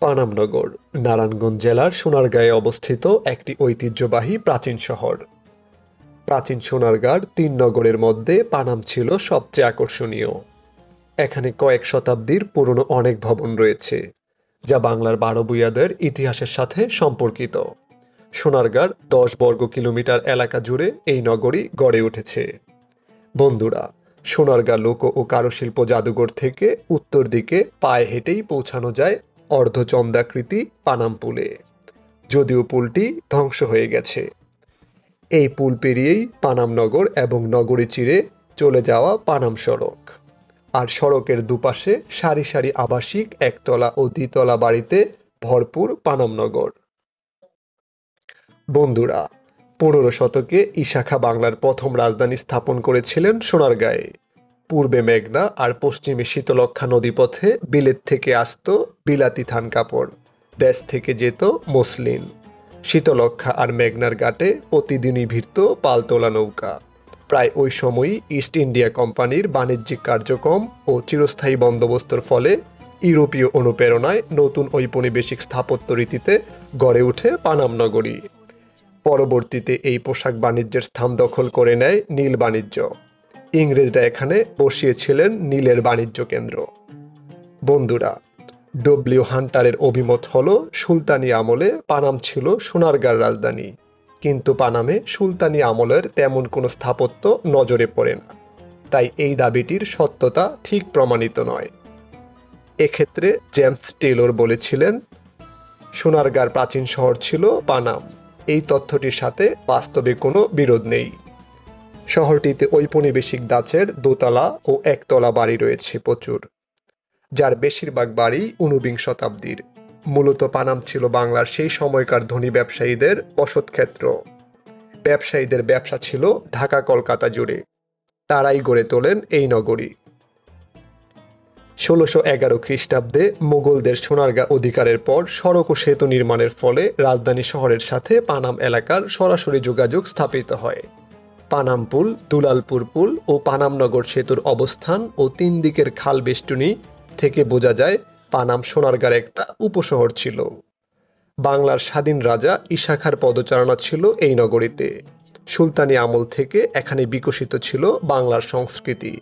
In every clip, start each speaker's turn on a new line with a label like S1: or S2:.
S1: পানামনগর নারায়ণগঞ্জ জেলার সোনারগাঁয়ে অবস্থিত একটি ঐতিহ্যবাহী প্রাচীন শহর। প্রাচীন সোনারগাঁর ৩ নগরের মধ্যে পানাম ছিল সবচেয়ে আকর্ষণীয়। এখানে কয়েক শতাব্দীর পুরনো অনেক ভবন রয়েছে, যা বাংলার বারো-ভূঁইয়াদের ইতিহাসের সাথে সম্পর্কিত। সোনারগাঁর ১০ বর্গ কিলোমিটার এলাকা জুড়ে এই নগরী গড়ে উঠেছে। বন্ধুরা, সোনারগাঁ লোক ও কারুশিল্প জাদুঘর থেকে উত্তর দিকে পায়ে হেঁটেই পৌঁছানো যায় অর্ধচন্দ্রাকৃতি পানাম পুলে, যদিও পুলটি ধ্বংস হয়ে গেছে। এই পুল পেরিয়েই পানাম নগর এবং নগরী চিরে চলে যাওয়া পানাম সড়ক। আর সড়কের দুপাশে সারি সারি আবাসিক একতলা ও দ্বিতলা বাড়িতে ভরপুর পানাম নগর। বন্ধুরা, ১৫ শতকে ইশাখা বাংলার প্রথম রাজধানী স্থাপন করেছিলেন সোনারগাঁয়ে। পূর্বে মেঘনা আর পশ্চিমে শীতলক্ষ্যা নদীপথে বিলেত থেকে আসত বিলাতি থান কাপড়, দেশ থেকে যেত মসলিন। শীতলক্ষ্যা আর মেঘনার ঘাটে প্রতিদিনই ভিড়ত পালতোলা নৌকা। প্রায় ওই সময়ই ইস্ট ইন্ডিয়া কোম্পানির বাণিজ্যিক কার্যক্রম ও চিরস্থায়ী বন্দোবস্তর ফলে ইউরোপীয় অনুপ্রেরণায় নতুন ঔপনিবেশিক স্থাপত্য রীতিতে গড়ে ওঠে পানাম নগরী। পরবর্তীতে এই পোশাক বাণিজ্যের স্থান দখল করে নেয় নীল বাণিজ্য। ইংরেজরা এখানে বসিয়েছিলেন নীলের বাণিজ্য কেন্দ্র। বন্ধুরা, ডব্লিউ হান্টারের অভিমত হল সুলতানি আমলে পানাম ছিল সোনারগাঁর রাজধানী, কিন্তু পানামে সুলতানি আমলের তেমন কোনো স্থাপত্য নজরে পড়ে না, তাই এই দাবিটির সত্যতা ঠিক প্রমাণিত নয়। এক্ষেত্রে জেমস টেলর বলেছিলেন, সোনারগাঁর প্রাচীন শহর ছিল পানাম। এই তথ্যটির সাথে বাস্তবে কোনো বিরোধ নেই। শহরটিতে ঔপনিবেশিক ধাঁচের দোতলা ও একতলা বাড়ি রয়েছে প্রচুর, যার বেশিরভাগ বাড়ি ঊনবিংশ শতাব্দীর। মূলত পানাম ছিল বাংলার সেই সময়কার ধনী ব্যবসায়ীদের বসতক্ষেত্র। ব্যবসায়ীদের ব্যবসা ছিল ঢাকা কলকাতা জুড়ে, তারাই গড়ে তোলেন এই নগরী। ১৬১১ খ্রিস্টাব্দে মুঘলদের সোনারগাঁ অধিকারের পর সড়ক ও সেতু নির্মাণের ফলে রাজধানী শহরের সাথে পানাম এলাকার সরাসরি যোগাযোগ স্থাপিত হয়। পানাম পুল, দুলালপুর পুল ও পানামনগর সেতুর অবস্থান ও ৩ দিকের খাল বেষ্টনী থেকে বোঝা যায় পানাম সোনারগাঁর একটা উপশহর ছিল। বাংলার স্বাধীন রাজা ইশাখার পদচারণা ছিল এই নগরীতে। সুলতানি আমল থেকে এখানে বিকশিত ছিল বাংলার সংস্কৃতি।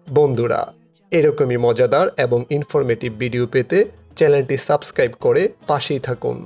S1: বন্ধুরা, এরকমই মজাদার এবং ইনফরমেটিভ ভিডিও পেতে চ্যানেলটি সাবস্ক্রাইব করে পাশেই থাকুন।